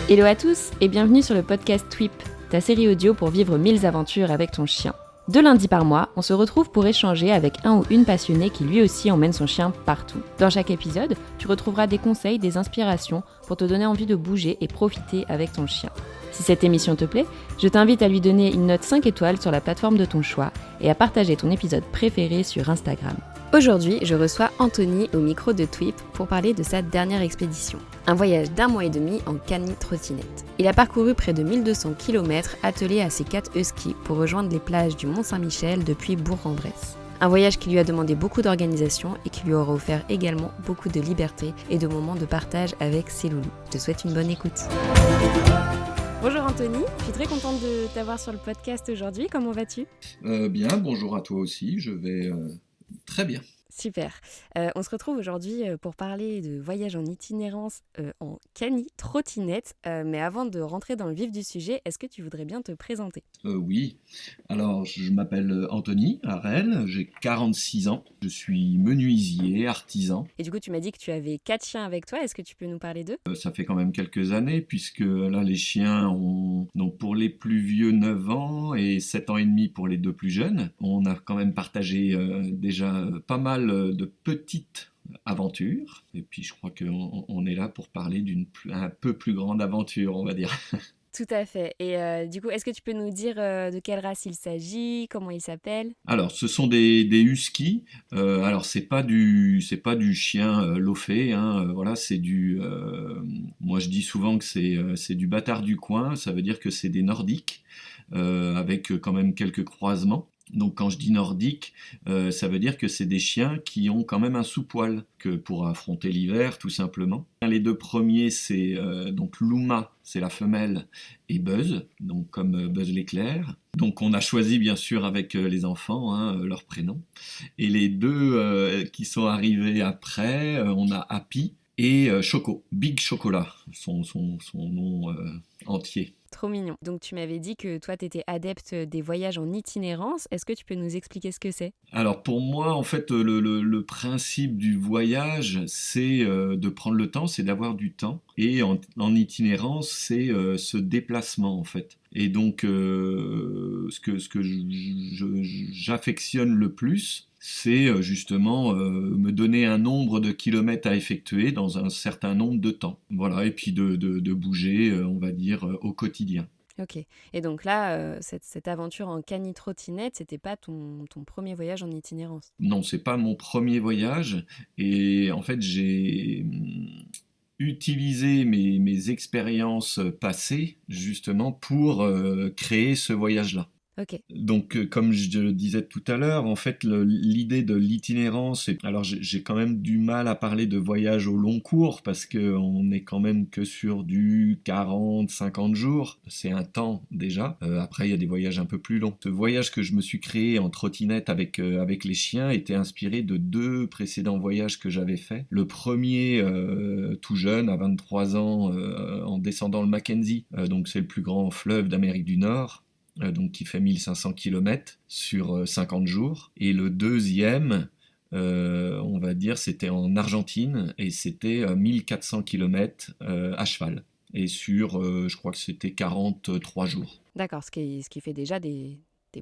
Hello à tous et bienvenue sur le podcast Twip, ta série audio pour vivre 1000 aventures avec ton chien. 2 lundis par mois, on se retrouve pour échanger avec un ou une passionnée qui lui aussi emmène son chien partout. Dans chaque épisode, tu retrouveras des conseils, des inspirations pour te donner envie de bouger et profiter avec ton chien. Si cette émission te plaît, je t'invite à lui donner une note 5 étoiles sur la plateforme de ton choix et à partager ton épisode préféré sur Instagram. Aujourd'hui, je reçois Anthony au micro de Twip pour parler de sa dernière expédition. Un voyage d'1 mois et demi en cani-trottinette. Il a parcouru près de 1200 km attelé à ses 4 huskies pour rejoindre les plages du Mont-Saint-Michel depuis Bourg-en-Bresse. Un voyage qui lui a demandé beaucoup d'organisation et qui lui aura offert également beaucoup de liberté et de moments de partage avec ses loulous. Je te souhaite une bonne écoute. Bonjour Anthony, je suis très contente de t'avoir sur le podcast aujourd'hui. Comment vas-tu ? Bien, bonjour à toi aussi, je vais très bien. Super. On se retrouve aujourd'hui pour parler de voyage en itinérance en cani-trottinette. Mais avant de rentrer dans le vif du sujet, est-ce que tu voudrais bien te présenter ? Oui, alors je m'appelle Anthony Harel, j'ai 46 ans, je suis menuisier, artisan. Et du coup, tu m'as dit que tu avais 4 chiens avec toi. Est-ce que tu peux nous parler d'eux ? Ça fait quand même quelques années puisque là les chiens ont, donc pour les plus vieux 9 ans et 7 ans et demi pour les 2 plus jeunes. On a quand même partagé déjà pas mal de petites aventures et puis je crois qu'on est là pour parler un peu plus grande aventure, on va dire. Tout à fait. Et du coup, est-ce que tu peux nous dire de quelle race il s'agit, comment il s'appelle ? Alors, ce sont des huskies. Alors, c'est pas du chien lofé, hein. Voilà, c'est moi, je dis souvent que c'est du bâtard du coin. Ça veut dire que c'est des nordiques avec quand même quelques croisements. Donc quand je dis nordique, ça veut dire que c'est des chiens qui ont quand même un sous-poil que pour affronter l'hiver tout simplement. Les 2 premiers c'est donc Luma, c'est la femelle, et Buzz, donc comme Buzz l'éclair. Donc on a choisi bien sûr avec les enfants leur prénom. Et les 2 qui sont arrivés après, on a Happy et Choco, Big Chocolat, son nom entier. Trop mignon. Donc tu m'avais dit que toi, tu étais adepte des voyages en itinérance. Est-ce que tu peux nous expliquer ce que c'est ? Alors pour moi, en fait, le principe du voyage, c'est de prendre le temps, c'est d'avoir du temps. Et en itinérance, c'est ce déplacement, en fait. Et donc, ce que j'affectionne le plus, c'est justement me donner un nombre de kilomètres à effectuer dans un certain nombre de temps. Voilà, et puis de bouger, on va dire, au quotidien. Ok. Et donc là, cette aventure en cani-trottinette, c'était pas ton premier voyage en itinérance ? Non, c'est pas mon premier voyage. Et en fait, j'ai utilisé mes expériences passées justement pour créer ce voyage-là. Ok. Donc, comme je le disais tout à l'heure, en fait, l'idée de l'itinérance, alors j'ai quand même du mal à parler de voyage au long cours parce qu'on n'est quand même que sur du 40-50 jours. C'est un temps déjà. Après, il y a des voyages un peu plus longs. Ce voyage que je me suis créé en trottinette avec les chiens était inspiré de 2 précédents voyages que j'avais faits. Le premier, tout jeune, à 23 ans, en descendant le Mackenzie. Donc, c'est le plus grand fleuve d'Amérique du Nord. Donc qui fait 1500 km sur 50 jours. Et le deuxième, on va dire, c'était en Argentine et c'était 1400 km à cheval. Et sur, je crois que c'était 43 jours. D'accord, ce qui fait déjà des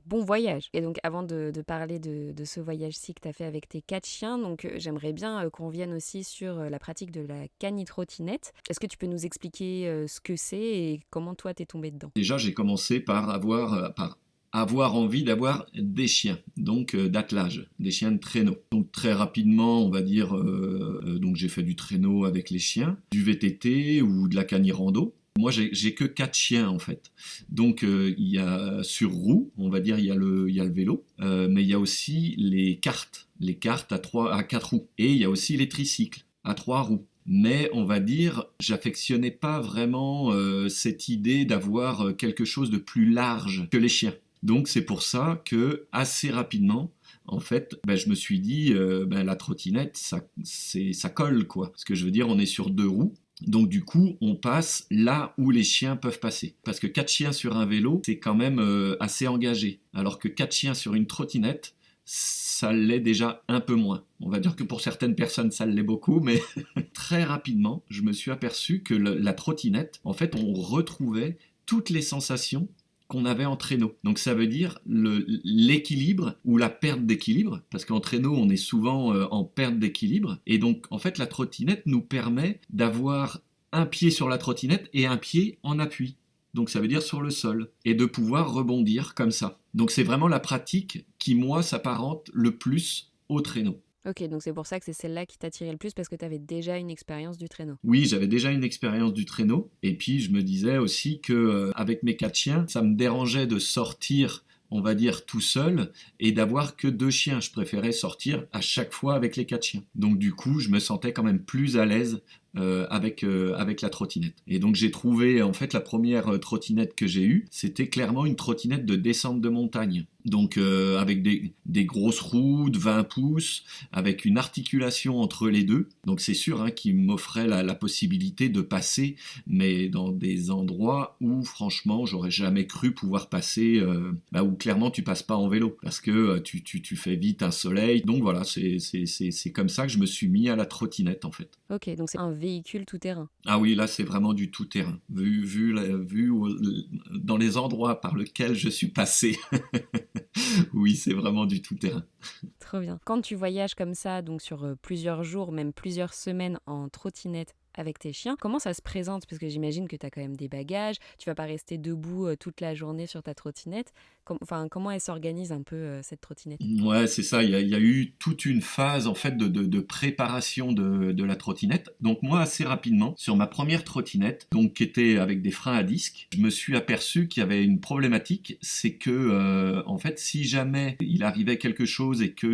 bons voyages. Et donc, avant de parler de ce voyage-ci que tu as fait avec tes 4 chiens, donc j'aimerais bien qu'on vienne aussi sur la pratique de la cani-trottinette. Est-ce que tu peux nous expliquer ce que c'est et comment toi t'es tombé dedans ? Déjà, j'ai commencé par avoir envie d'avoir des chiens, donc d'attelage, des chiens de traîneau. Donc très rapidement, on va dire, donc j'ai fait du traîneau avec les chiens, du VTT ou de la cani-rando. Moi, j'ai que 4 chiens en fait. Donc il y a sur roue, on va dire, il y a le vélo, mais il y a aussi les karts à 4 roues, et il y a aussi les tricycles à 3 roues. Mais on va dire, j'affectionnais pas vraiment cette idée d'avoir quelque chose de plus large que les chiens. Donc c'est pour ça que assez rapidement, en fait, je me suis dit, la trottinette, ça colle quoi. Ce que je veux dire, on est sur 2 roues. Donc du coup, on passe là où les chiens peuvent passer. Parce que 4 chiens sur un vélo, c'est quand même assez engagé. Alors que 4 chiens sur une trottinette, ça l'est déjà un peu moins. On va dire que pour certaines personnes, ça l'est beaucoup, mais très rapidement, je me suis aperçu que la trottinette, en fait, on retrouvait toutes les sensations qu'on avait en traîneau. Donc ça veut dire l'équilibre ou la perte d'équilibre, parce qu'en traîneau, on est souvent en perte d'équilibre. Et donc, en fait, la trottinette nous permet d'avoir un pied sur la trottinette et un pied en appui. Donc ça veut dire sur le sol, et de pouvoir rebondir comme ça. Donc c'est vraiment la pratique qui, moi, s'apparente le plus au traîneau. Ok, donc c'est pour ça que c'est celle-là qui t'attirait le plus, parce que tu avais déjà une expérience du traîneau. Oui, j'avais déjà une expérience du traîneau, et puis je me disais aussi que avec mes 4 chiens, ça me dérangeait de sortir, on va dire, tout seul, et d'avoir que 2 chiens. Je préférais sortir à chaque fois avec les 4 chiens. Donc du coup, je me sentais quand même plus à l'aise avec la trottinette. Et donc j'ai trouvé, en fait, la première trottinette que j'ai eue, c'était clairement une trottinette de descente de montagne. Donc avec des grosses roues de 20 pouces, avec une articulation entre les deux. Donc c'est sûr hein, qu'il m'offrait la possibilité de passer, mais dans des endroits où franchement j'aurais jamais cru pouvoir passer, où clairement tu passes pas en vélo, parce que tu fais vite un soleil. Donc voilà, c'est comme ça que je me suis mis à la trottinette en fait. Ok, donc c'est un véhicule tout-terrain. Ah oui, là c'est vraiment du tout-terrain. Vu dans les endroits par lesquels je suis passé, oui, c'est vraiment du tout-terrain. Trop bien. Quand tu voyages comme ça, donc sur plusieurs jours, même plusieurs semaines en trottinette avec tes chiens, comment ça se présente? Parce que j'imagine que tu as quand même des bagages, tu vas pas rester debout toute la journée sur ta trottinette. Comment elle s'organise un peu cette trottinette? Ouais, c'est ça. Il y a eu toute une phase en fait de préparation de la trottinette. Donc moi, assez rapidement, sur ma première trottinette, donc qui était avec des freins à disque, je me suis aperçu qu'il y avait une problématique, c'est que en fait, si jamais il arrivait quelque chose et que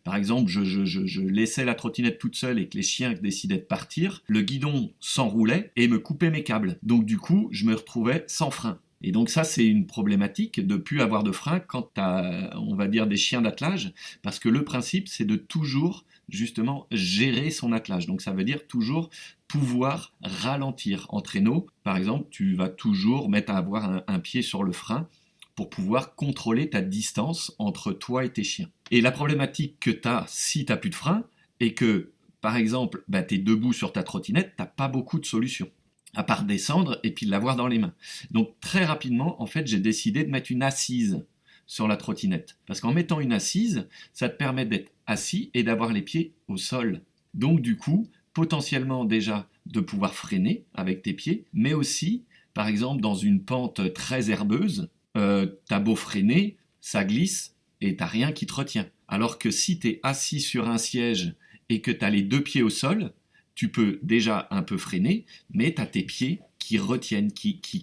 par exemple, je laissais la trottinette toute seule et que les chiens décidaient de partir, le guidon s'enroulait et me coupait mes câbles. Donc du coup, je me retrouvais sans frein. Et donc ça, c'est une problématique de ne plus avoir de frein quand tu as, on va dire, des chiens d'attelage, parce que le principe, c'est de toujours, justement, gérer son attelage. Donc ça veut dire toujours pouvoir ralentir. En traîneau, par exemple, tu vas toujours mettre à avoir un pied sur le frein pour pouvoir contrôler ta distance entre toi et tes chiens. Et la problématique que tu as si tu n'as plus de frein, est que, par exemple, tu es debout sur ta trottinette, tu n'as pas beaucoup de solutions, à part descendre et puis l'avoir dans les mains. Donc très rapidement, en fait, j'ai décidé de mettre une assise sur la trottinette. Parce qu'en mettant une assise, ça te permet d'être assis et d'avoir les pieds au sol. Donc du coup, potentiellement déjà de pouvoir freiner avec tes pieds, mais aussi, par exemple, dans une pente très herbeuse, t'as beau freiner, ça glisse et t'as rien qui te retient. Alors que si t'es assis sur un siège et que t'as les 2 pieds au sol, tu peux déjà un peu freiner, mais tu as tes pieds qui retiennent, qui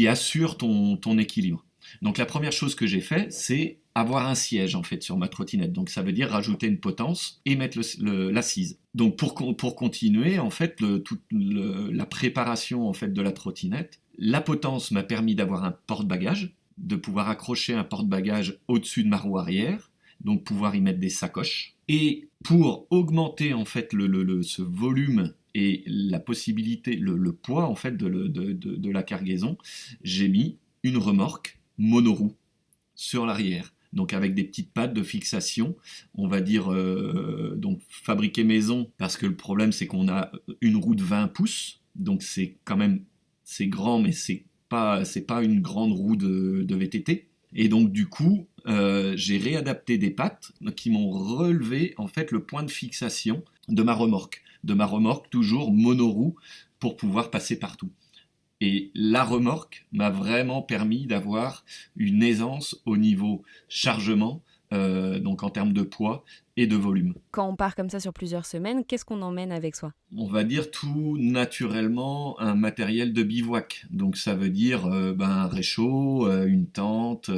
assurent ton équilibre. Donc la première chose que j'ai fait, c'est avoir un siège en fait sur ma trottinette. Donc ça veut dire rajouter une potence et mettre l'assise. Donc pour continuer en fait la préparation en fait de la trottinette, la potence m'a permis d'avoir un porte-bagages, de pouvoir accrocher un porte-bagages au-dessus de ma roue arrière, donc pouvoir y mettre des sacoches. Et pour augmenter en fait ce volume et la possibilité, le poids en fait de la cargaison, j'ai mis une remorque monoroue sur l'arrière. Donc avec des petites pattes de fixation, on va dire donc fabriqué maison, parce que le problème c'est qu'on a une roue de 20 pouces, donc c'est quand même, c'est grand, mais c'est pas une grande roue de VTT. Et donc du coup, j'ai réadapté des pattes qui m'ont relevé en fait le point de fixation de ma remorque. De ma remorque toujours monoroue pour pouvoir passer partout. Et la remorque m'a vraiment permis d'avoir une aisance au niveau chargement, donc en termes de poids et de volume. Quand on part comme ça sur plusieurs semaines, qu'est-ce qu'on emmène avec soi? On va dire tout naturellement un matériel de bivouac. Donc ça veut dire un réchaud, une tente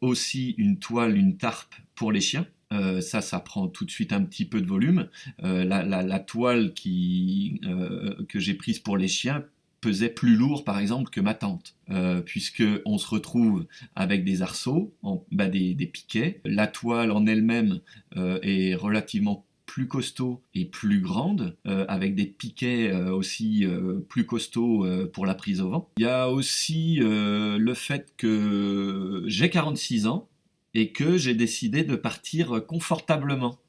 aussi, une toile, une tarpe pour les chiens. Ça prend tout de suite un petit peu de volume. La toile que j'ai prise pour les chiens pesait plus lourd par exemple que ma tente, puisque on se retrouve avec des arceaux, des piquets. La toile en elle-même est relativement plus costaud et plus grande, avec des piquets aussi plus costauds pour la prise au vent. Il y a aussi le fait que j'ai 46 ans et que j'ai décidé de partir confortablement.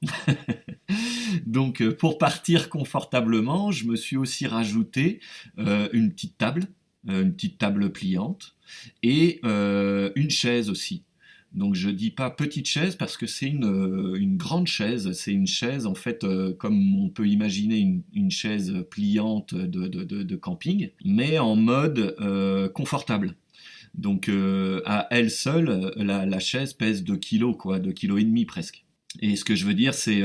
Donc pour partir confortablement, je me suis aussi rajouté une petite table pliante et une chaise aussi. Donc je dis pas petite chaise parce que c'est une grande chaise. C'est une chaise en fait comme on peut imaginer une chaise pliante de camping, mais en mode confortable. Donc à elle seule, la chaise pèse 2 kilos, quoi, 2 kilos et demi presque. Et ce que je veux dire, c'est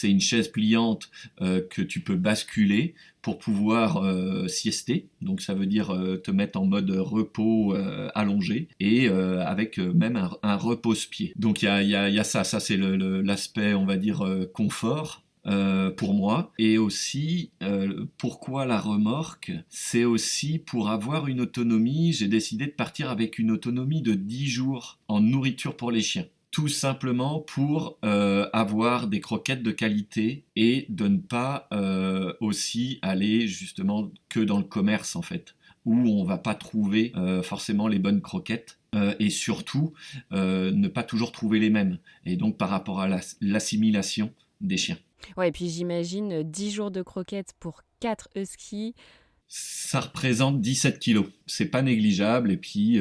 une chaise pliante que tu peux basculer pour pouvoir siester. Donc ça veut dire te mettre en mode repos allongé et avec même un repose-pied. Donc il y a ça c'est l'aspect, on va dire, confort. Pour moi, et aussi pourquoi la remorque, c'est aussi pour avoir une autonomie. J'ai décidé de partir avec une autonomie de 10 jours en nourriture pour les chiens, tout simplement pour avoir des croquettes de qualité et de ne pas aussi aller justement que dans le commerce en fait, où on va pas trouver forcément les bonnes croquettes. Et surtout ne pas toujours trouver les mêmes, et donc par rapport à l'assimilation des chiens. Ouais, et puis j'imagine 10 jours de croquettes pour 4 huskies. Ça représente 17 kilos. C'est pas négligeable. Et puis,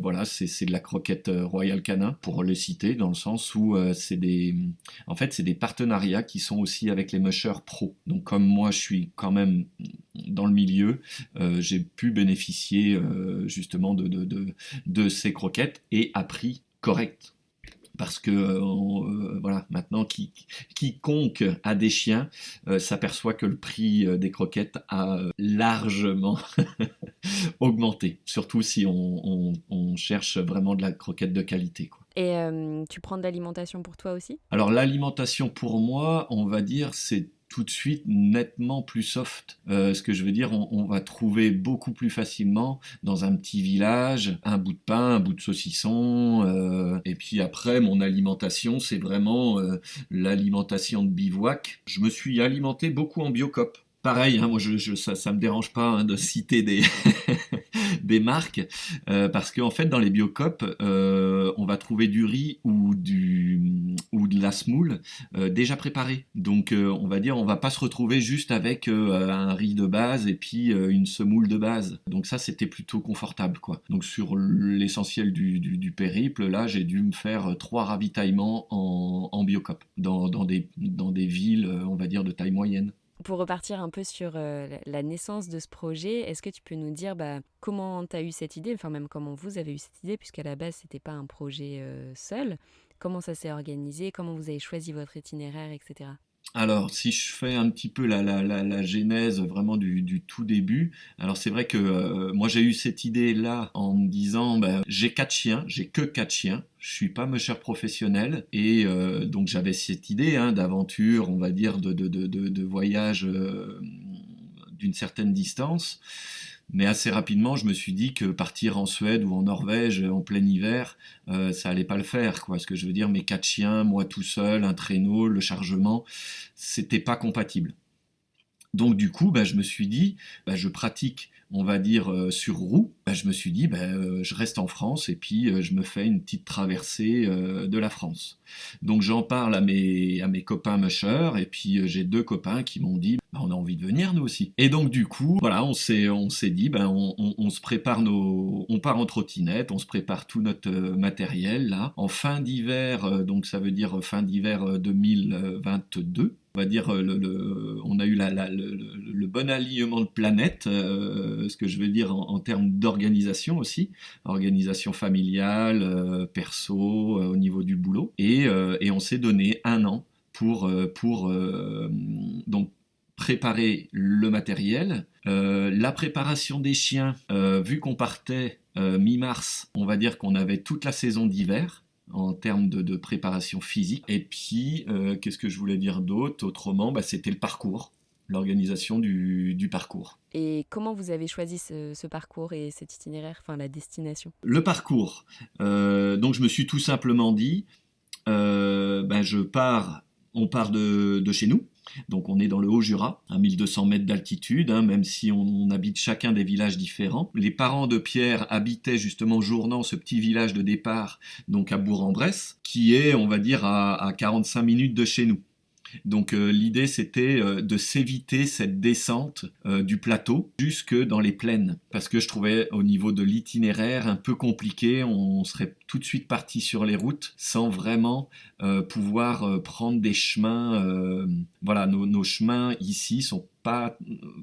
voilà, c'est de la croquette Royal Canin, pour le citer, dans le sens où c'est des partenariats qui sont aussi avec les mushers pro. Donc, comme moi, je suis quand même dans le milieu, j'ai pu bénéficier justement de ces croquettes et à prix correct. Parce que voilà, maintenant quiconque a des chiens s'aperçoit que le prix des croquettes a largement augmenté, surtout si on cherche vraiment de la croquette de qualité, quoi. Et tu prends de l'alimentation pour toi aussi ? Alors l'alimentation pour moi, on va dire, c'est tout de suite nettement plus soft. Ce que je veux dire, on va trouver beaucoup plus facilement dans un petit village un bout de pain, un bout de saucisson. Et puis après, mon alimentation, c'est vraiment l'alimentation de bivouac. Je me suis alimenté beaucoup en Biocoop. Pareil, hein, moi ça me dérange pas de citer des marques, parce qu'en fait dans les Biocoop, on va trouver du riz ou de la semoule déjà préparée. Donc on va dire, on va pas se retrouver juste avec un riz de base et puis une semoule de base. Donc ça, c'était plutôt confortable, quoi. Donc sur l'essentiel du périple, là j'ai dû me faire 3 ravitaillements en Biocoop dans des villes, on va dire, de taille moyenne. Pour repartir un peu sur la naissance de ce projet, est-ce que tu peux nous dire comment tu as eu cette idée, enfin même comment vous avez eu cette idée, puisqu'à la base, c'était pas un projet seul. Comment ça s'est organisé, comment vous avez choisi votre itinéraire, etc. Alors, si je fais un petit peu la genèse vraiment du tout début, alors c'est vrai que moi j'ai eu cette idée-là en me disant, j'ai 4 chiens, j'ai que 4 chiens, je suis pas musher professionnel, et donc j'avais cette idée d'aventure, on va dire, de voyage d'une certaine distance. Mais assez rapidement, je me suis dit que partir en Suède ou en Norvège en plein hiver, ça allait pas le faire, quoi. Ce que je veux dire, mes 4 chiens, moi tout seul, un traîneau, le chargement, c'était pas compatible. Donc du coup, je me suis dit, je pratique, on va dire, sur roue. Je me suis dit, je reste en France et puis je me fais une petite traversée de la France. Donc j'en parle à mes copains mushers, et puis j'ai 2 copains qui m'ont dit, on a envie de venir nous aussi. Et donc du coup, voilà, on s'est dit, on se prépare on part en trottinette, on se prépare tout notre matériel là, en fin d'hiver, donc ça veut dire fin d'hiver 2022. On va dire, on a eu le bon alignement de planètes, ce que je veux dire en termes d'organisation aussi, organisation familiale, perso, au niveau du boulot, et on s'est donné 1 an pour donc préparer le matériel, la préparation des chiens, vu qu'on partait mi-mars, on va dire qu'on avait toute la saison d'hiver en termes de préparation physique. Et puis, qu'est-ce que je voulais dire d'autre ? Autrement, c'était le parcours, l'organisation du parcours. Et comment vous avez choisi ce parcours et cet itinéraire, enfin la destination ? Le parcours, donc je me suis tout simplement dit, je pars On part de chez nous, donc on est dans le Haut-Jura, à 1200 mètres d'altitude, même si on habite chacun des villages différents. Les parents de Pierre habitaient justement Journan, ce petit village de départ, donc à Bourg-en-Bresse, qui est, on va dire, à 45 minutes de chez nous. Donc l'idée c'était de s'éviter cette descente du plateau jusque dans les plaines, parce que je trouvais au niveau de l'itinéraire un peu compliqué, on serait tout de suite parti sur les routes sans vraiment pouvoir prendre des chemins. Voilà, nos chemins ici sont pas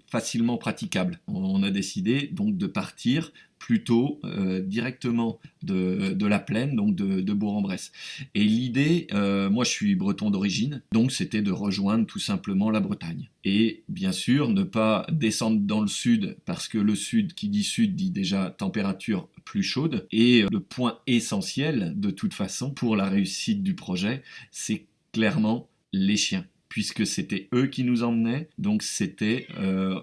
facilement praticables. On a décidé donc de partir plutôt directement de la plaine, donc de Bourg-en-Bresse. Et l'idée, moi je suis breton d'origine, donc c'était de rejoindre tout simplement la Bretagne. Et bien sûr, ne pas descendre dans le sud, parce que le sud, qui dit sud, dit déjà température plus chaude. Et le point essentiel, de toute façon, pour la réussite du projet, c'est clairement les chiens, puisque c'était eux qui nous emmenaient, donc c'était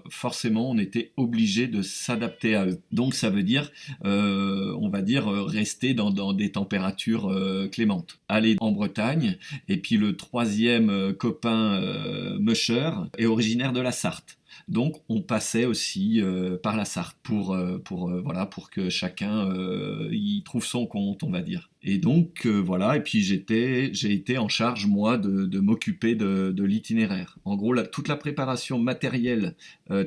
forcément, on était obligé de s'adapter à eux. Donc ça veut dire, on va dire, rester dans des températures clémentes. Aller en Bretagne, et puis le troisième copain musher est originaire de la Sarthe. Donc on passait aussi par la Sarthe voilà, pour que chacun y trouve son compte, on va dire. Et donc voilà, et puis j'ai été en charge moi de m'occuper de l'itinéraire. En gros, toute la préparation matérielle,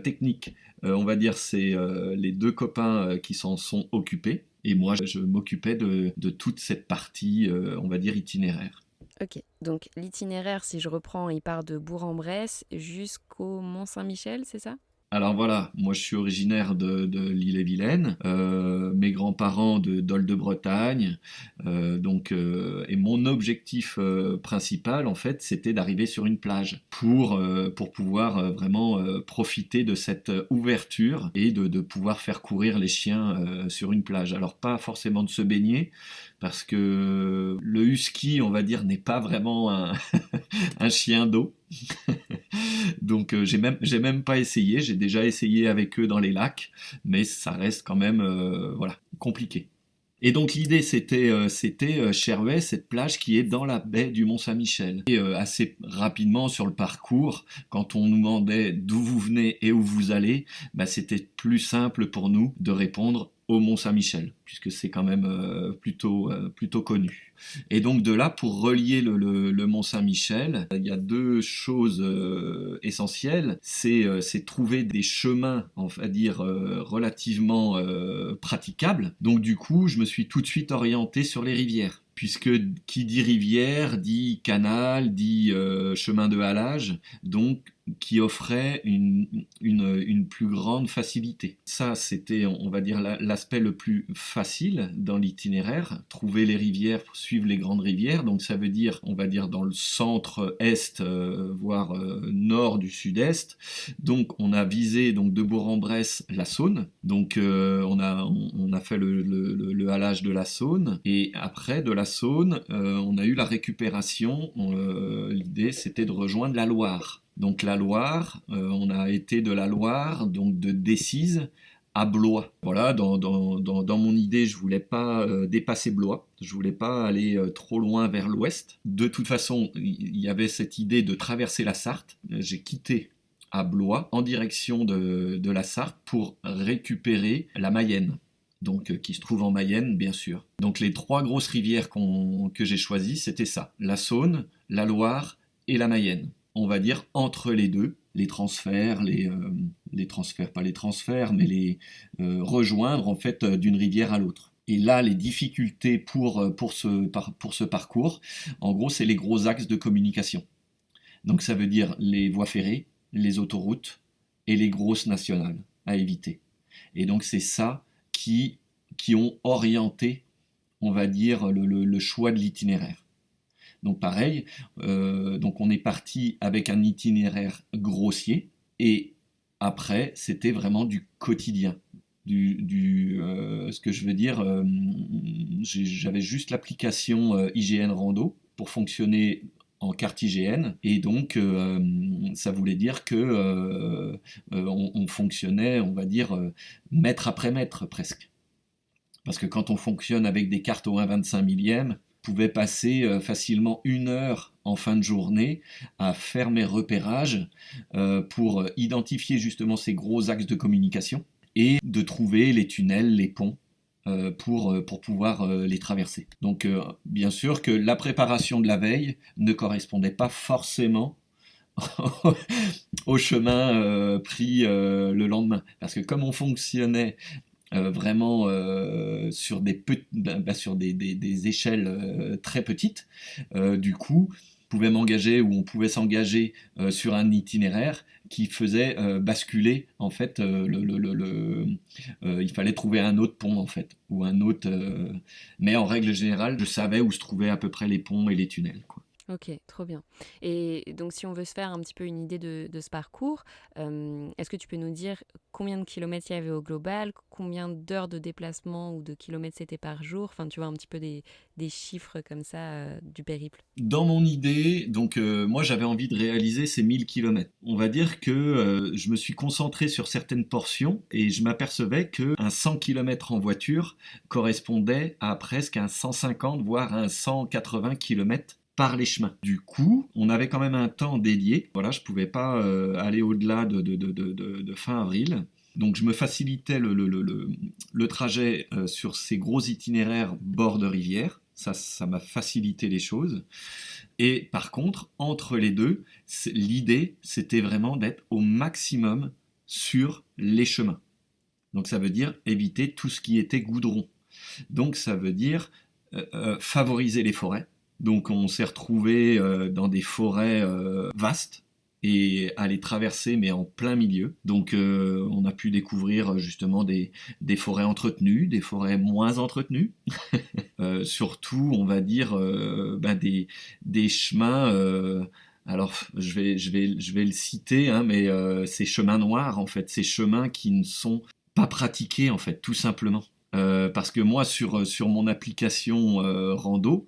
technique, on va dire, c'est les deux copains qui s'en sont occupés. Et moi, je m'occupais de toute cette partie, on va dire, itinéraire. Ok, donc l'itinéraire, si je reprends, il part de Bourg-en-Bresse jusqu'au Mont-Saint-Michel, c'est ça ? Alors voilà, moi je suis originaire de l'Ille-et-Vilaine, mes grands-parents de Dol de Bretagne, et mon objectif principal en fait c'était d'arriver sur une plage pour pouvoir vraiment profiter de cette ouverture et de pouvoir faire courir les chiens sur une plage. Alors pas forcément de se baigner, parce que le husky, on va dire, n'est pas vraiment un chien d'eau. Donc j'ai même pas essayé, j'ai déjà essayé avec eux dans les lacs, mais ça reste quand même voilà, compliqué. Et donc l'idée c'était Cherhuet, cette plage qui est dans la baie du Mont-Saint-Michel. Et assez rapidement sur le parcours, quand on nous demandait d'où vous venez et où vous allez, c'était plus simple pour nous de répondre au Mont-Saint-Michel, puisque c'est quand même plutôt connu. Et donc de là, pour relier le Mont-Saint-Michel, il y a deux choses essentielles. C'est trouver des chemins, on va dire, relativement praticables. Donc du coup, je me suis tout de suite orienté sur les rivières, puisque qui dit rivière dit canal, dit chemin de halage, donc qui offrait une plus grande facilité. Ça, c'était, on va dire, l'aspect le plus facile dans l'itinéraire, trouver les rivières, suivre les grandes rivières, donc ça veut dire, on va dire, dans le centre-est, voire nord du sud-est. Donc on a visé donc, de Bourg-en-Bresse la Saône, donc on a fait le halage de la Saône, et après de la Saône, on a eu la récupération, l'idée c'était de rejoindre la Loire. Donc la Loire, on a été de la Loire, donc de Decize à Blois. Voilà, dans mon idée, je voulais pas dépasser Blois, je voulais pas aller trop loin vers l'ouest. De toute façon, il y avait cette idée de traverser la Sarthe. J'ai quitté à Blois en direction de la Sarthe pour récupérer la Mayenne. Donc, qui se trouve en Mayenne, bien sûr. Donc les trois grosses rivières que j'ai choisies, c'était ça, la Saône, la Loire et la Mayenne. On va dire entre les deux, les transferts, pas les transferts, mais les rejoindre en fait d'une rivière à l'autre. Et là, les difficultés pour ce parcours, en gros, c'est les gros axes de communication. Donc ça veut dire les voies ferrées, les autoroutes et les grosses nationales à éviter. Et donc c'est ça qui ont orienté, on va dire, le choix de l'itinéraire. Donc pareil, donc on est parti avec un itinéraire grossier, et après c'était vraiment du quotidien. Ce que je veux dire, j'avais juste l'application IGN Rando pour fonctionner en carte IGN, et donc ça voulait dire que on fonctionnait, on va dire, mètre après mètre presque. Parce que quand on fonctionne avec des cartes au 1/25 millième, pouvais passer facilement 1 heure en fin de journée à faire mes repérages pour identifier justement ces gros axes de communication et de trouver les tunnels, les ponts pour pouvoir les traverser. Donc bien sûr que la préparation de la veille ne correspondait pas forcément au chemin pris le lendemain. Parce que comme on fonctionnait vraiment sur des échelles très petites, du coup, on pouvait s'engager sur un itinéraire qui faisait basculer en fait il fallait trouver un autre pont en fait ou un autre mais en règle générale je savais où se trouvaient à peu près les ponts et les tunnels quoi. Ok, trop bien. Et donc, si on veut se faire un petit peu une idée de ce parcours, est-ce que tu peux nous dire combien de kilomètres il y avait au global, combien d'heures de déplacement ou de kilomètres c'était par jour? Enfin, tu vois, un petit peu des chiffres comme ça du périple. Dans mon idée, donc moi j'avais envie de réaliser ces 1000 kilomètres. On va dire que je me suis concentré sur certaines portions et je m'apercevais qu'un 100 kilomètres en voiture correspondait à presque un 150 voire un 180 kilomètres par les chemins. Du coup, on avait quand même un temps dédié. Voilà, je pouvais pas aller au-delà de fin avril. Donc je me facilitais le trajet sur ces gros itinéraires bord de rivière. Ça m'a facilité les choses. Et par contre, entre les deux, l'idée, c'était vraiment d'être au maximum sur les chemins. Donc ça veut dire éviter tout ce qui était goudron. Donc ça veut dire favoriser les forêts. Donc on s'est retrouvé dans des forêts vastes et à les traverser mais en plein milieu. Donc on a pu découvrir justement des forêts entretenues, des forêts moins entretenues. Surtout on va dire des chemins alors je vais le citer hein, mais ces chemins noirs en fait, ces chemins qui ne sont pas pratiqués en fait tout simplement. Parce que moi sur mon application rando,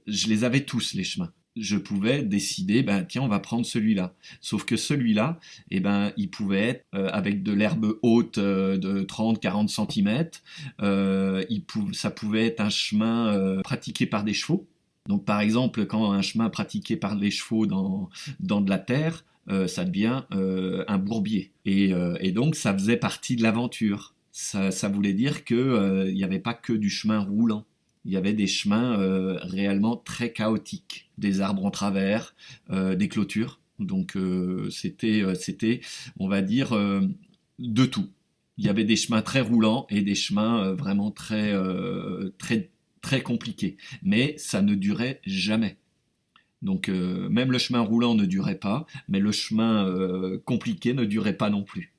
je les avais tous les chemins. Je pouvais décider, ben tiens, on va prendre celui-là. Sauf que celui-là, eh ben, il pouvait être avec de l'herbe haute de 30-40 cm. Ça pouvait être un chemin pratiqué par des chevaux. Donc par exemple, quand un chemin pratiqué par les chevaux dans de la terre, ça devient un bourbier. Et donc ça faisait partie de l'aventure. Ça voulait dire qu'il n'y avait pas que du chemin roulant. Il y avait des chemins réellement très chaotiques, des arbres en travers, des clôtures. Donc c'était, on va dire, de tout. Il y avait des chemins très roulants et des chemins vraiment très compliqués. Mais ça ne durait jamais. Donc même le chemin roulant ne durait pas, mais le chemin compliqué ne durait pas non plus.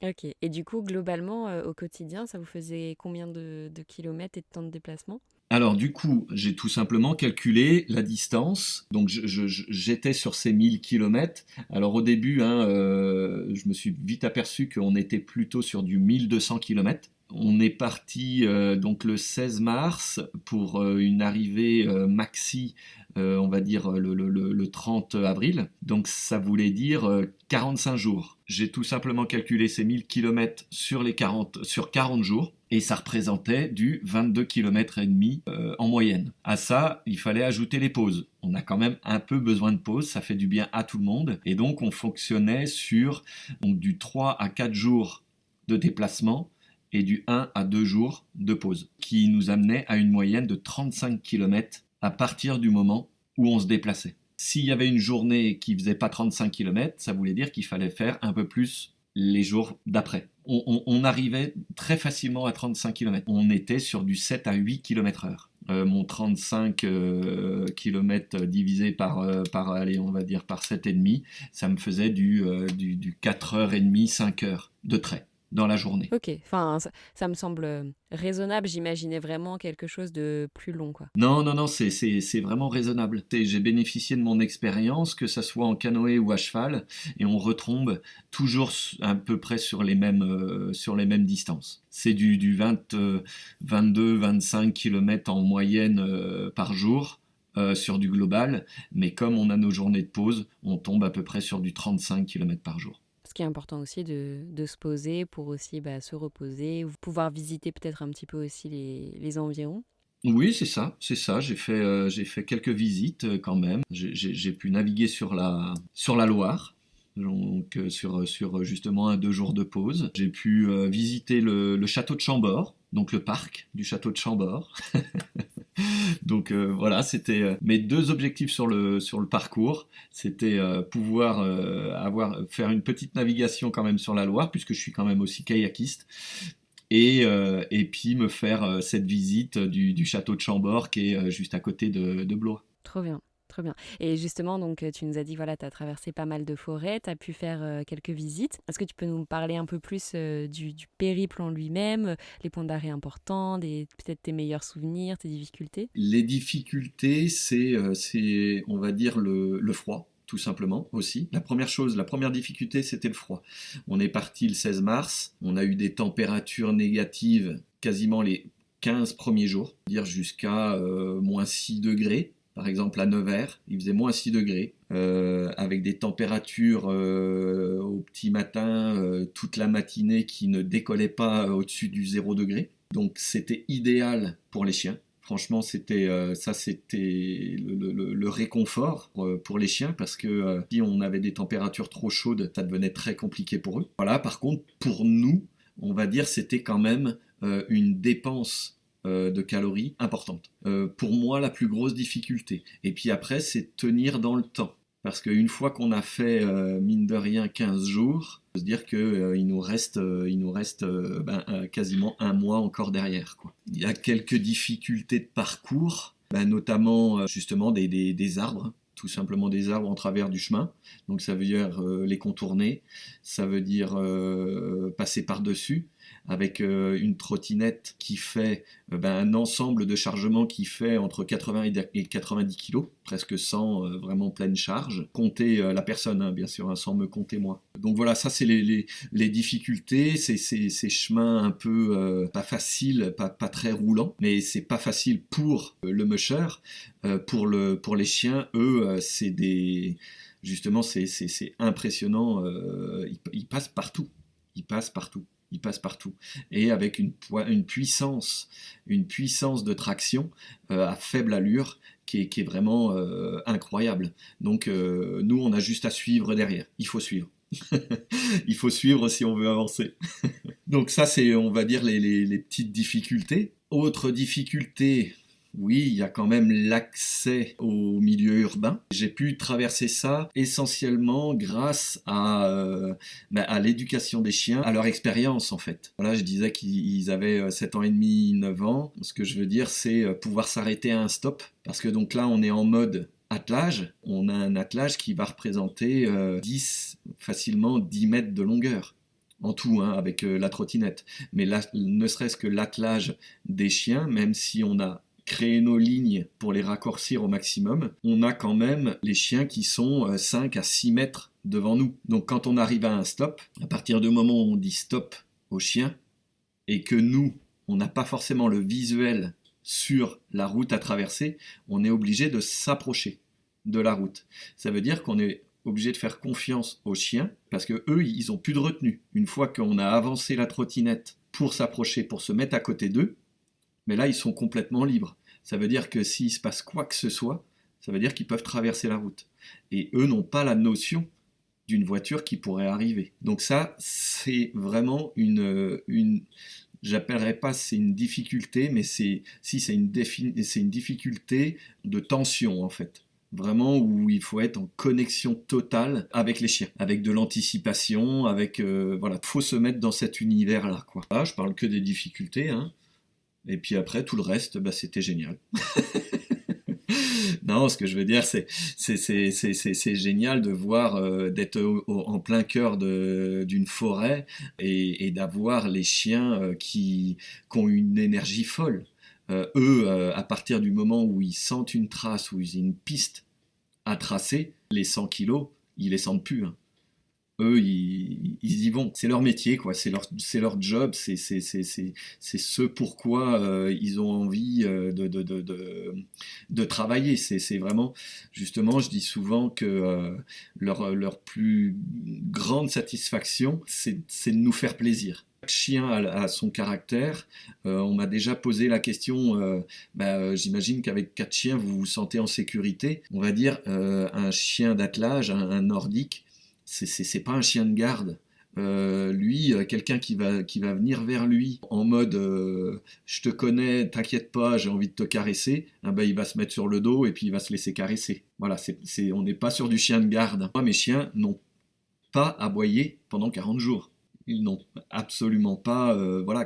Ok. Et du coup, globalement, au quotidien, ça vous faisait combien de kilomètres et de temps de déplacement? Alors du coup, j'ai tout simplement calculé la distance. Donc j'étais sur ces 1000 kilomètres. Alors au début, hein, je me suis vite aperçu qu'on était plutôt sur du 1200 kilomètres. On est parti donc le 16 mars pour une arrivée maxi, on va dire le 30 avril. Donc ça voulait dire 45 jours. J'ai tout simplement calculé ces 1000 kilomètres sur 40 jours. Et ça représentait du 22 km et demi en moyenne. À ça, il fallait ajouter les pauses. On a quand même un peu besoin de pauses, ça fait du bien à tout le monde. Et donc on fonctionnait sur donc, du 3 à 4 jours de déplacement et du 1 à 2 jours de pause, qui nous amenait à une moyenne de 35 km à partir du moment où on se déplaçait. S'il y avait une journée qui faisait pas 35 km, ça voulait dire qu'il fallait faire un peu plus les jours d'après. On arrivait très facilement à 35 km. On était sur du 7 à 8 km/h. Mon 35 km divisé allez, on va dire par 7,5, ça me faisait du 4h30, 5 heures de trait dans la journée. Ok, enfin, ça me semble raisonnable. J'imaginais vraiment quelque chose de plus long, quoi. Non, c'est vraiment raisonnable. J'ai bénéficié de mon expérience, que ça soit en canoë ou à cheval, et on retombe toujours à peu près sur les mêmes distances. C'est du 22-25 km en moyenne par jour sur du global, mais comme on a nos journées de pause, on tombe à peu près sur du 35 km par jour. Ce qui est important aussi de se poser pour aussi se reposer, ou pouvoir visiter peut-être un petit peu aussi les environs. Oui, c'est ça, c'est ça. J'ai fait quelques visites quand même. J'ai pu naviguer sur la Loire, donc sur justement 2 jours de pause. J'ai pu visiter le château de Chambord, donc le parc du château de Chambord. Donc voilà, c'était mes 2 objectifs sur le parcours. C'était pouvoir faire une petite navigation quand même sur la Loire, puisque je suis quand même aussi kayakiste. Et puis me faire cette visite du château de Chambord qui est juste à côté de Blois. Trop bien, trop bien. Et justement, donc, tu nous as dit, voilà, tu as traversé pas mal de forêts, tu as pu faire quelques visites. Est-ce que tu peux nous parler un peu plus du périple en lui-même, les points d'arrêt importants, peut-être tes meilleurs souvenirs, tes difficultés? Les difficultés, c'est on va dire, le froid. Tout simplement aussi. La première difficulté, c'était le froid. On est parti le 16 mars, on a eu des températures négatives quasiment les 15 premiers jours, dire jusqu'à moins 6 degrés. Par exemple, à Nevers, il faisait moins 6 degrés, avec des températures au petit matin, toute la matinée qui ne décollaient pas au-dessus du 0 degré. Donc c'était idéal pour les chiens. Franchement, c'était le réconfort pour les chiens parce que si on avait des températures trop chaudes, ça devenait très compliqué pour eux. Voilà, par contre, pour nous, on va dire, c'était quand même une dépense de calories importante. Pour moi, la plus grosse difficulté. Et puis après, c'est tenir dans le temps. Parce qu'une fois qu'on a fait, mine de rien, 15 jours, il faut se dire qu'il nous reste, quasiment un mois encore derrière, quoi. Il y a quelques difficultés de parcours, notamment justement des arbres, tout simplement des arbres en travers du chemin. Donc ça veut dire les contourner, ça veut dire passer par-dessus, avec une trottinette qui fait un ensemble de chargement qui fait entre 80 et 90 kg, presque 100 vraiment pleine charge. Compter la personne, hein, bien sûr, hein, sans me compter moi. Donc voilà, ça c'est les difficultés, c'est ces chemins un peu pas faciles, pas très roulants, mais c'est pas facile pour le musher. Pour les chiens, eux, c'est des... Justement, c'est impressionnant, ils passent partout. Ils passent partout. Il passe partout. Et avec une puissance de traction à faible allure qui est vraiment incroyable. Donc nous, on a juste à suivre derrière. Il faut suivre. Il faut suivre si on veut avancer. Donc ça, c'est, on va dire, les petites difficultés. Autre difficulté, oui, il y a quand même l'accès au milieu urbain. J'ai pu traverser ça essentiellement grâce à l'éducation des chiens, à leur expérience en fait. Voilà, je disais qu'ils avaient 7 ans et demi, 9 ans. Ce que je veux dire, c'est pouvoir s'arrêter à un stop. Parce que donc là, on est en mode attelage. On a un attelage qui va représenter facilement 10 mètres de longueur. En tout, hein, avec la trottinette. Mais là, ne serait-ce que l'attelage des chiens, même si on a créer nos lignes pour les raccourcir au maximum, on a quand même les chiens qui sont 5 à 6 mètres devant nous. Donc quand on arrive à un stop, à partir du moment où on dit stop au chien, et que nous, on n'a pas forcément le visuel sur la route à traverser, on est obligé de s'approcher de la route. Ça veut dire qu'on est obligé de faire confiance aux chiens, parce que eux, ils n'ont plus de retenue. Une fois qu'on a avancé la trottinette pour s'approcher, pour se mettre à côté d'eux, mais là, ils sont complètement libres. Ça veut dire que s'il se passe quoi que ce soit, ça veut dire qu'ils peuvent traverser la route. Et eux n'ont pas la notion d'une voiture qui pourrait arriver. Donc ça, c'est vraiment j'appellerais pas c'est une difficulté, mais c'est une difficulté de tension en fait. Vraiment où il faut être en connexion totale avec les chiens, avec de l'anticipation, avec voilà, faut se mettre dans cet univers-là, quoi. Là, je parle que des difficultés, hein. Et puis après, tout le reste, c'était génial. Non, ce que je veux dire, c'est génial de voir, d'être en plein cœur d'une forêt et d'avoir les chiens qui ont une énergie folle. Eux, à partir du moment où ils sentent une trace, où ils ont une piste à tracer, les 100 kilos, ils les sentent plus, hein. Eux, ils y vont. C'est leur métier, quoi. C'est leur job. C'est ce pourquoi ils ont envie de travailler. C'est vraiment, justement, je dis souvent que leur plus grande satisfaction, c'est de nous faire plaisir. chien a son caractère. On m'a déjà posé la question, j'imagine qu'avec 4 chiens, vous vous sentez en sécurité. On va dire, un chien d'attelage, un nordique, c'est pas un chien de garde. Lui, quelqu'un qui va venir vers lui en mode je te connais, t'inquiète pas, j'ai envie de te caresser, il va se mettre sur le dos et puis il va se laisser caresser. Voilà, on n'est pas sur du chien de garde. Moi, mes chiens n'ont pas aboyé pendant 40 jours. Ils n'ont absolument pas,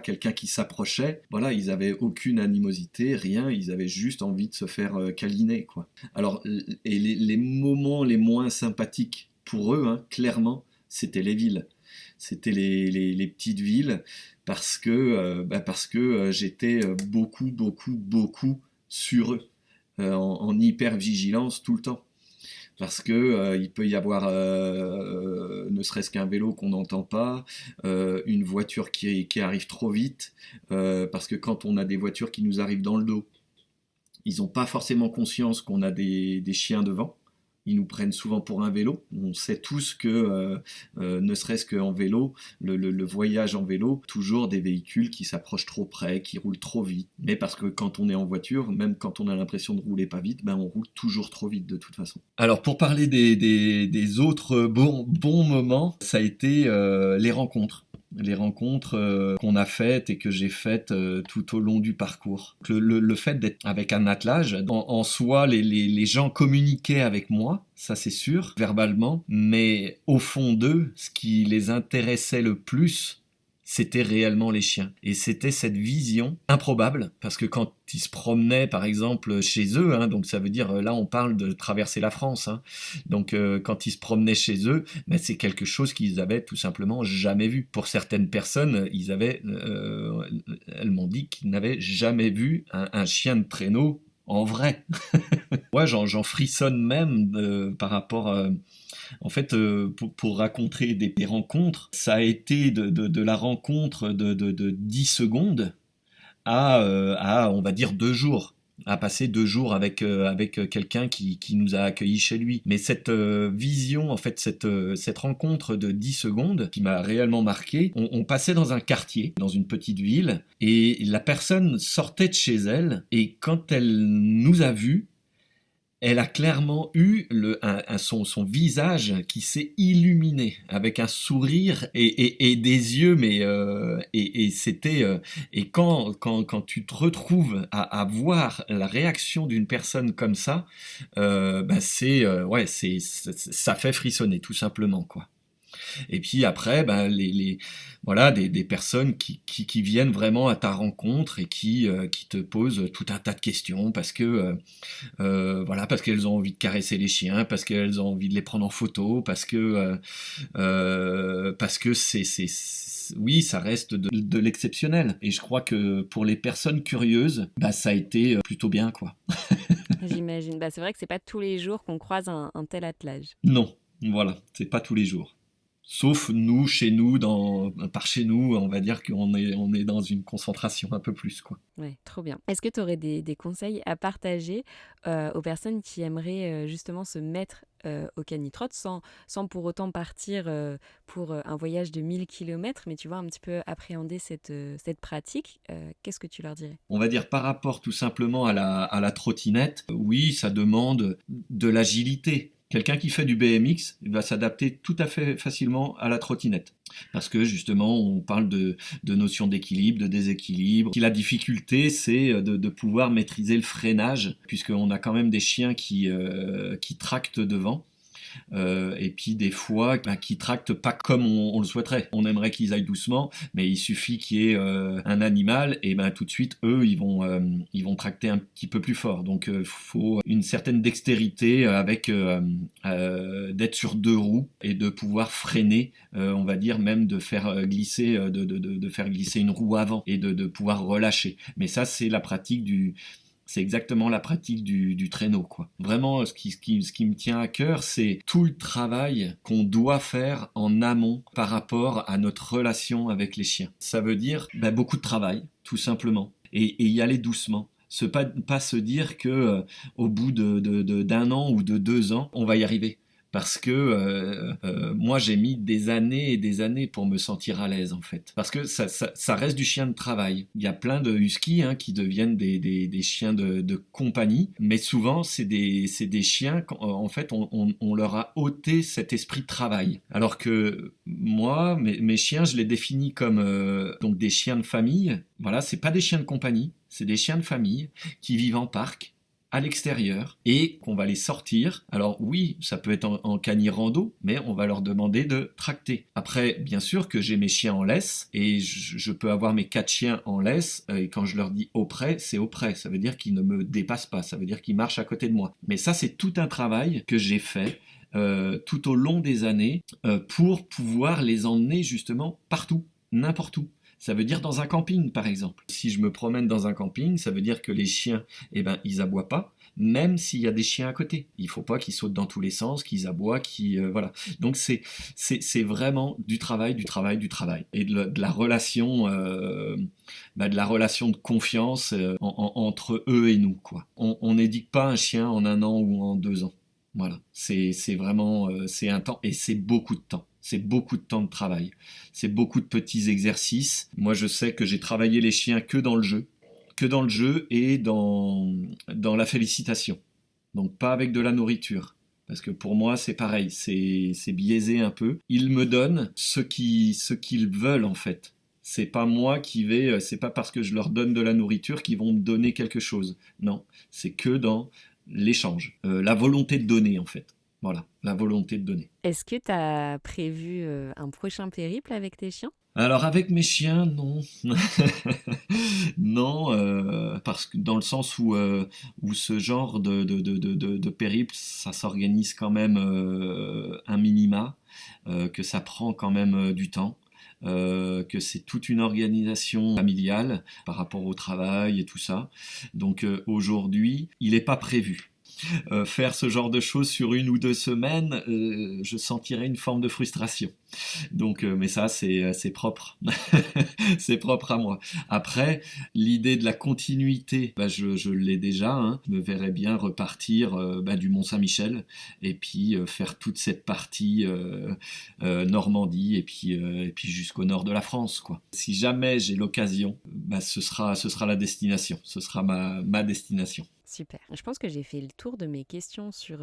quelqu'un qui s'approchait. Voilà, ils avaient aucune animosité, rien. Ils avaient juste envie de se faire câliner, quoi. Alors, et les moments les moins sympathiques pour eux, clairement, c'était les villes. C'était les petites villes parce que j'étais beaucoup sur eux, en hyper-vigilance tout le temps. Parce que il peut y avoir ne serait-ce qu'un vélo qu'on n'entend pas, une voiture qui arrive trop vite, parce que quand on a des voitures qui nous arrivent dans le dos, ils n'ont pas forcément conscience qu'on a des chiens devant. Ils nous prennent souvent pour un vélo. On sait tous que, ne serait-ce qu'en vélo, le voyage en vélo, toujours des véhicules qui s'approchent trop près, qui roulent trop vite. Mais parce que quand on est en voiture, même quand on a l'impression de rouler pas vite, on roule toujours trop vite de toute façon. Alors pour parler des autres bons moments, ça a été les rencontres. Les rencontres qu'on a faites et que j'ai faites tout au long du parcours. Le fait d'être avec un attelage, en soi, les gens communiquaient avec moi, ça c'est sûr, verbalement, mais au fond d'eux, ce qui les intéressait le plus, c'était réellement les chiens. Et c'était cette vision improbable, parce que quand ils se promenaient, par exemple, chez eux, donc ça veut dire, là on parle de traverser la France, donc quand ils se promenaient chez eux, c'est quelque chose qu'ils avaient tout simplement jamais vu. Pour certaines personnes, elles m'ont dit qu'ils n'avaient jamais vu un chien de traîneau en vrai. Moi, j'en frissonne même par rapport... En fait, pour raconter des rencontres, ça a été de la rencontre de 10 secondes à, on va dire, 2 jours. À passer 2 jours avec quelqu'un qui nous a accueillis chez lui. Mais cette vision, en fait, cette rencontre de 10 secondes qui m'a réellement marqué, on passait dans un quartier, dans une petite ville, et la personne sortait de chez elle, et quand elle nous a vus, elle a clairement eu son visage qui s'est illuminé avec un sourire et des yeux, c'était et quand tu te retrouves à voir la réaction d'une personne comme ça, ça fait frissonner tout simplement, quoi. Et puis après, des personnes qui viennent vraiment à ta rencontre et qui te posent tout un tas de questions parce que parce qu'elles ont envie de caresser les chiens, parce qu'elles ont envie de les prendre en photo, parce que oui, ça reste de l'exceptionnel. Et je crois que pour les personnes curieuses, ça a été plutôt bien, quoi. J'imagine. C'est vrai que c'est pas tous les jours qu'on croise un tel attelage. Non, voilà, c'est pas tous les jours. Sauf nous, chez nous, par chez nous, on va dire qu'on est dans une concentration un peu plus, quoi. Ouais, trop bien. Est-ce que tu aurais des conseils à partager aux personnes qui aimeraient justement se mettre au canitrot sans pour autant partir pour un voyage de 1000 km, mais tu vois, un petit peu appréhender cette pratique? Qu'est-ce que tu leur dirais? On va dire par rapport tout simplement à la trottinette, oui, ça demande de l'agilité. Quelqu'un qui fait du BMX va s'adapter tout à fait facilement à la trottinette. Parce que justement, on parle de notion d'équilibre, de déséquilibre. La difficulté, c'est de pouvoir maîtriser le freinage, puisqu'on a quand même des chiens qui tractent devant. Et puis des fois qui tractent pas comme on le souhaiterait. On aimerait qu'ils aillent doucement, mais il suffit qu'il y ait un animal et tout de suite eux ils vont tracter un petit peu plus fort. Donc faut une certaine dextérité avec d'être sur 2 roues et de pouvoir freiner, on va dire même de faire glisser de faire glisser une roue avant et de pouvoir relâcher. Mais ça c'est exactement la pratique du traîneau, quoi. Vraiment, ce qui me tient à cœur, c'est tout le travail qu'on doit faire en amont par rapport à notre relation avec les chiens. Ça veut dire beaucoup de travail, tout simplement, et y aller doucement. Pas se dire que au bout d'un an ou de 2 ans, on va y arriver. Parce que moi, j'ai mis des années et des années pour me sentir à l'aise, en fait. Parce que ça reste du chien de travail. Il y a plein de huskies qui deviennent des chiens de compagnie, mais souvent, c'est des chiens, en fait, on leur a ôté cet esprit de travail. Alors que moi, mes chiens, je les définis comme donc des chiens de famille. Voilà, c'est pas des chiens de compagnie, c'est des chiens de famille qui vivent en parc, à l'extérieur, et qu'on va les sortir. Alors oui, ça peut être en cani rando, mais on va leur demander de tracter. Après, bien sûr que j'ai mes chiens en laisse, et je peux avoir mes 4 chiens en laisse, et quand je leur dis au près, c'est au près. Ça veut dire qu'ils ne me dépassent pas, ça veut dire qu'ils marchent à côté de moi. Mais ça, c'est tout un travail que j'ai fait tout au long des années pour pouvoir les emmener justement partout, n'importe où. Ça veut dire dans un camping, par exemple. Si je me promène dans un camping, ça veut dire que les chiens, ils aboient pas, même s'il y a des chiens à côté. Il faut pas qu'ils sautent dans tous les sens, qu'ils aboient, voilà. Donc c'est vraiment du travail, du travail, du travail. Et de la relation, de la relation de confiance entre eux et nous, quoi. On n'éduque pas un chien en 1 an ou en 2 ans. Voilà. C'est vraiment, c'est un temps, et c'est beaucoup de temps. C'est beaucoup de temps de travail. C'est beaucoup de petits exercices. Moi, je sais que j'ai travaillé les chiens que dans le jeu et dans la félicitation. Donc pas avec de la nourriture. Parce que pour moi, c'est pareil, c'est biaisé un peu. Ils me donnent ce qu'ils veulent, en fait. C'est pas moi c'est pas parce que je leur donne de la nourriture qu'ils vont me donner quelque chose. Non, c'est que dans l'échange. La volonté de donner, en fait. Voilà, la volonté de donner. Est-ce que tu as prévu un prochain périple avec tes chiens ? Alors avec mes chiens, non. Non, parce que dans le sens où ce genre de périple, ça s'organise quand même un minima, que ça prend quand même du temps. Que c'est toute une organisation familiale par rapport au travail et tout ça. Donc aujourd'hui, il n'est pas prévu. Faire ce genre de choses sur 1 ou 2 semaines, je sentirais une forme de frustration. Donc, mais ça, c'est propre. C'est propre à moi. Après, l'idée de la continuité, je l'ai déjà. Je me verrais bien repartir du Mont-Saint-Michel et puis faire toute cette partie Normandie et puis jusqu'au nord de la France, quoi. Si jamais j'ai l'occasion, ce sera la destination. Ce sera ma destination. Super. Je pense que j'ai fait le tour de mes questions sur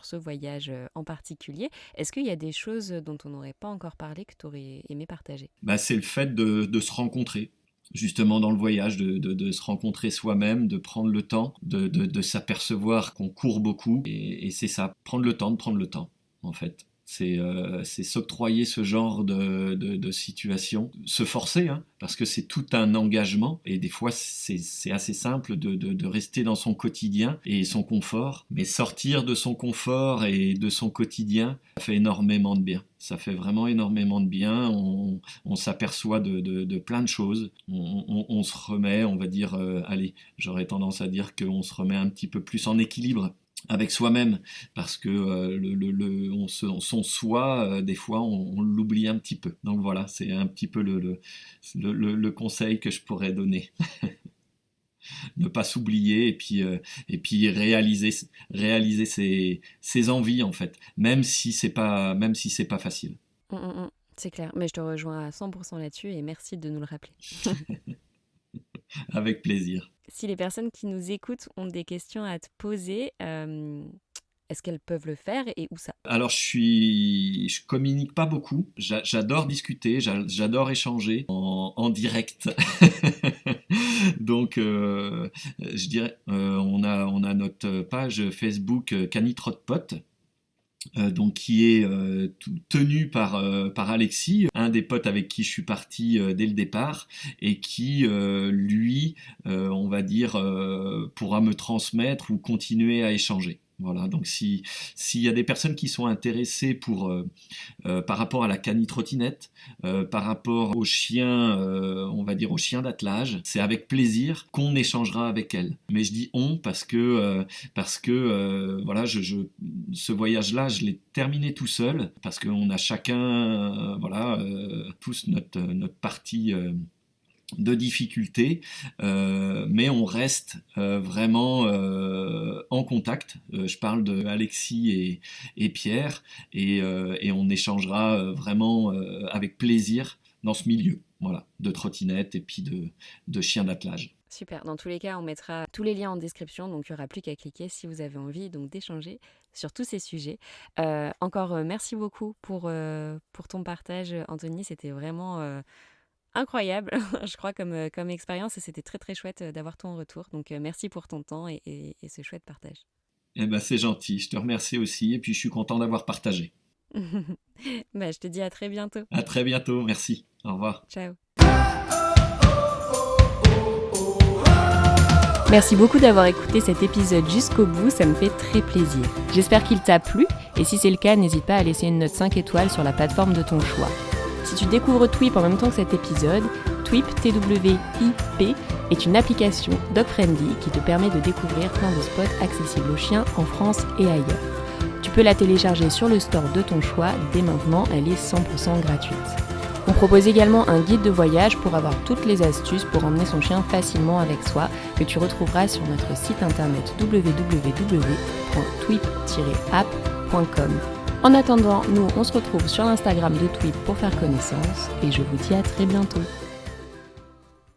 ce voyage en particulier. Est-ce qu'il y a des choses dont on n'aurait pas encore parlé que tu aurais aimé partager ? C'est le fait de se rencontrer. Justement dans le voyage, de se rencontrer soi-même, de prendre le temps, de s'apercevoir qu'on court beaucoup. Et c'est ça, prendre le temps, en fait. C'est s'octroyer ce genre de situation, se forcer, parce que c'est tout un engagement, et des fois c'est assez simple de rester dans son quotidien et son confort, mais sortir de son confort et de son quotidien, ça fait énormément de bien. Ça fait vraiment énormément de bien, on s'aperçoit de plein de choses, on se remet, on va dire, allez, j'aurais tendance à dire qu'on se remet un petit peu plus en équilibre avec soi-même, parce que son soi, des fois, on l'oublie un petit peu. Donc voilà, c'est un petit peu le conseil que je pourrais donner. Ne pas s'oublier et puis réaliser ses envies, en fait, même si c'est pas facile. C'est clair, mais je te rejoins à 100% là-dessus et merci de nous le rappeler. Avec plaisir. Si les personnes qui nous écoutent ont des questions à te poser, est-ce qu'elles peuvent le faire et où ça ? Alors je communique pas beaucoup. J'adore discuter, j'adore échanger en direct. Donc je dirais, on a notre page Facebook Canitrotte-Pote. Donc qui est tenu par Alexis, un des potes avec qui je suis parti dès le départ, et qui lui, on va dire, pourra me transmettre ou continuer à échanger. Voilà, donc s'il y a des personnes qui sont intéressées par rapport à la canitrottinette, par rapport aux chiens, on va dire aux chiens d'attelage, c'est avec plaisir qu'on échangera avec elles. Mais je dis on parce que voilà, ce voyage-là, je l'ai terminé tout seul, parce qu'on a chacun, tous notre partie difficultés, mais on reste vraiment en contact. Je parle de Alexis et Pierre, et on échangera vraiment avec plaisir dans ce milieu, voilà, de trottinette et puis de chiens d'attelage. Super, dans tous les cas, on mettra tous les liens en description, donc il n'y aura plus qu'à cliquer si vous avez envie donc d'échanger sur tous ces sujets. Encore merci beaucoup pour ton partage, Anthony, c'était vraiment incroyable, je crois, comme expérience, et c'était très très chouette d'avoir ton retour, donc merci pour ton temps et ce chouette partage. Eh ben, c'est gentil, je te remercie aussi, et puis je suis content d'avoir partagé. Je te dis à très bientôt. À très bientôt, merci, au revoir. Ciao. Merci beaucoup d'avoir écouté cet épisode jusqu'au bout, ça me fait très plaisir. J'espère qu'il t'a plu, et si c'est le cas, n'hésite pas à laisser une note 5 étoiles sur la plateforme de ton choix. Si tu découvres Twip en même temps que cet épisode, Twip, T-W-I-P, est une application dog-friendly qui te permet de découvrir plein de spots accessibles aux chiens en France et ailleurs. Tu peux la télécharger sur le store de ton choix, dès maintenant, elle est 100% gratuite. On propose également un guide de voyage pour avoir toutes les astuces pour emmener son chien facilement avec soi, que tu retrouveras sur notre site internet www.twip-app.com. En attendant, nous on se retrouve sur l'Instagram de Twip pour faire connaissance, et je vous dis à très bientôt.